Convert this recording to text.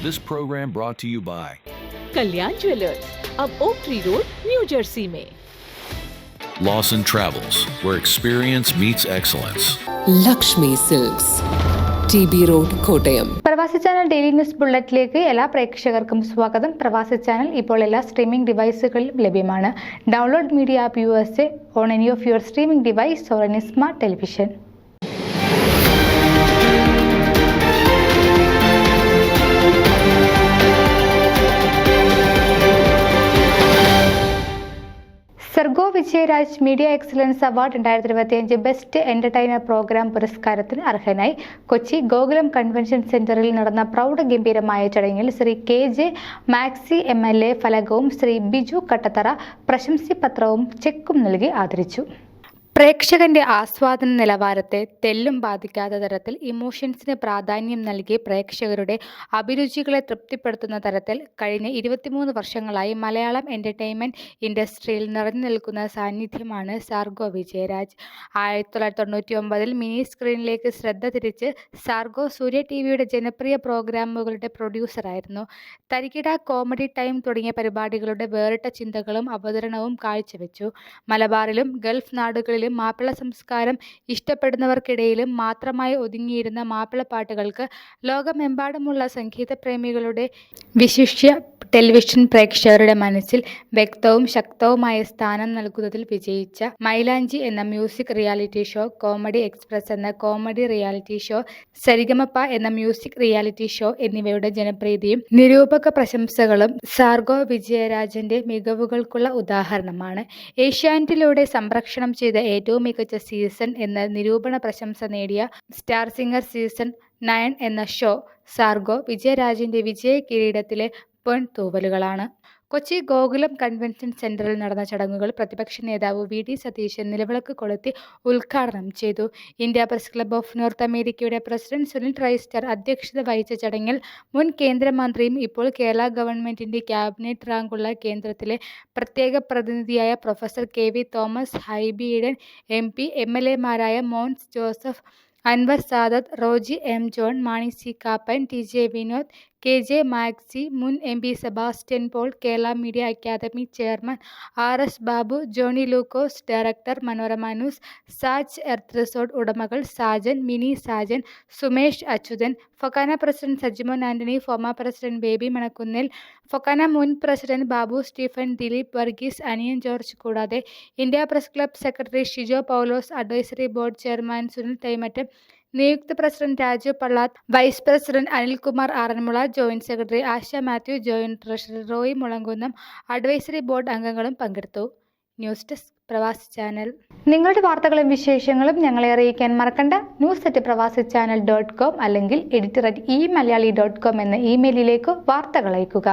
This program brought to you by Kalyan jewellers, अब oak tree road, New Jersey में। Lawson Travels, where experience meets excellence. Lakshmi silks, TB road, Kottayam. Pravasi channel daily news ബുള്ളറ്റിലേക്ക് എല്ലാ പ്രേക്ഷകർക്കും സ്വാഗതം. പ്രവാസി channel ഇപ്പോൾ എല്ലാ streaming ഡിവൈസുകളിലും ലഭ്യമാണ്. Download media app USA on any of your streaming device or any smart television. Sargo Vijayaraj media excellence award 2025 best entertainer programme പുരസ്കാരത്തിന് അർഹനായി. കൊച്ചി ഗോകുലം കൺവെൻഷൻ സെന്ററിൽ നടന്ന പ്രൗഢഗംഭീരമായ ചടങ്ങിൽ ശ്രീ KJ മാക്സി MLA ഫലകവും ശ്രീ ബിജു കട്ടത്തറ പ്രശംസിപത്രവും ചെക്കും നൽകി ആദരിച്ചു. പ്രേക്ഷകന്റെ ആസ്വാദന നിലവാരത്തെ തെല്ലും ബാധിക്കാത്ത തരത്തിൽ ഇമോഷൻസിന് പ്രാധാന്യം നൽകി പ്രേക്ഷകരുടെ അഭിരുചികളെ തൃപ്തിപ്പെടുത്തുന്ന തരത്തിൽ കഴിഞ്ഞ 23 വർഷങ്ങളായി മലയാളം എൻ്റർടൈൻമെൻറ്റ് ഇൻഡസ്ട്രിയിൽ നിറഞ്ഞു നിൽക്കുന്ന സാന്നിധ്യമാണ് സാർഗോ വിജയരാജ്. 1999 മിനി സ്ക്രീനിലേക്ക് ശ്രദ്ധ തിരിച്ച് സാർഗോ സൂര്യ TVയുടെ ജനപ്രിയ പ്രോഗ്രാമുകളുടെ പ്രൊഡ്യൂസറായിരുന്നു. തരികിട, കോമഡി ടൈം തുടങ്ങിയ പരിപാടികളുടെ വേറിട്ട ചിന്തകളും അവതരണവും കാഴ്ചവെച്ചു. മലബാറിലും ഗൾഫ് നാടുകളിലും മാപ്പിള സംസ്കാരം ഇഷ്ടപ്പെടുന്നവർക്കിടയിലും മാത്രമായി ഒതുങ്ങിയിരുന്ന മാപ്പിളപ്പാട്ടുകൾക്ക് ലോകമെമ്പാടുമുള്ള സംഗീതപ്രേമികളുടെ വിശിഷ്യ ടെലിവിഷൻ പ്രേക്ഷകരുടെ മനസ്സിൽ വ്യക്തവും ശക്തവുമായ സ്ഥാനം നൽകുന്നതിൽ വിജയിച്ച മൈലാഞ്ചി എന്ന music reality show, comedy express എന്ന കോമഡി റിയാലിറ്റി ഷോ, സരിഗമപ എന്ന മ്യൂസിക് റിയാലിറ്റി ഷോ എന്നിവയുടെ ജനപ്രീതിയും നിരൂപക പ്രശംസകളും സാർഗോ വിജയരാജന്റെ മികവുകൾക്കുള്ള ഉദാഹരണമാണ്. ഏഷ്യാനെറ്റിലൂടെ സംപ്രേഷണം ചെയ്ത ഏറ്റവും മികച്ച സീസൺ എന്ന നിരൂപണ പ്രശംസ നേടിയ സ്റ്റാർ സിംഗർ സീസൺ 9 എന്ന ഷോ സാർഗോ വിജയരാജന്റെ വിജയ കിരീടത്തിലെ പൊൻതൂവലുകളാണ്. കൊച്ചി ഗോകുലം കൺവെൻഷൻ സെന്ററിൽ നടന്ന ചടങ്ങുകൾ പ്രതിപക്ഷ നേതാവ് VD സതീശൻ നിലവിളക്ക് കൊളുത്തി ഉദ്ഘാടനം ചെയ്തു. India press club of north അമേരിക്കയുടെ പ്രസിഡന്റ് സുനിൽ ട്രൈസ്റ്റർ അധ്യക്ഷത വഹിച്ച ചടങ്ങിൽ മുൻ കേന്ദ്രമന്ത്രിയും ഇപ്പോൾ കേരള ഗവൺമെന്റിന്റെ ക്യാബിനറ്റ് റാങ്കുള്ള കേന്ദ്രത്തിലെ പ്രത്യേക പ്രതിനിധിയായ professor KV Thomas, Hibi Eden MP, MLA മാരായ Mons Joseph, Anwar Sadath, Roji M John, Mani C Kappan, TJ Vinod, KJ Maxi, മുൻ MP Sebastian Paul, Kerala media academy chairman RS Babu, Johny Lukose, director Manorama news, Saj earth resort ഉടമകൾ സാജൻ, മിനി സാജൻ, സുമേഷ് അച്യുതൻ, ഫൊക്കാന പ്രസിഡന്റ് സജിമോൻ ആന്റണി, ഫോമ പ്രസിഡന്റ് ബേബി മണക്കുന്നിൽ, ഫൊക്കാന മുൻ പ്രസിഡന്റ് ബാബു സ്റ്റീഫൻ, ദിലീപ് വർഗീസ്, അനിയൻ ജോർജ് കൂടാതെ India press club secretary Shijo Paulose, advisory board chairman Sunil Thaimattam, നിയുക്ത president Raju Pallath, vice president Anilkumar Aranmula, joint secretary Asha Mathew, joint treasurer Roy Mulankunnam, advisory board അംഗങ്ങളും പങ്കെടുത്തു. News desk Pravasi channel. നിങ്ങളുടെ വാർത്തകളും വിശേഷങ്ങളും ഞങ്ങളെ അറിയിക്കാൻ മറക്കണ്ട. news@pravasichannel.com അല്ലെങ്കിൽ editor@eMalayali.com എന്ന ഇമെയിലിലേക്ക് വാർത്തകൾ അയയ്ക്കുക.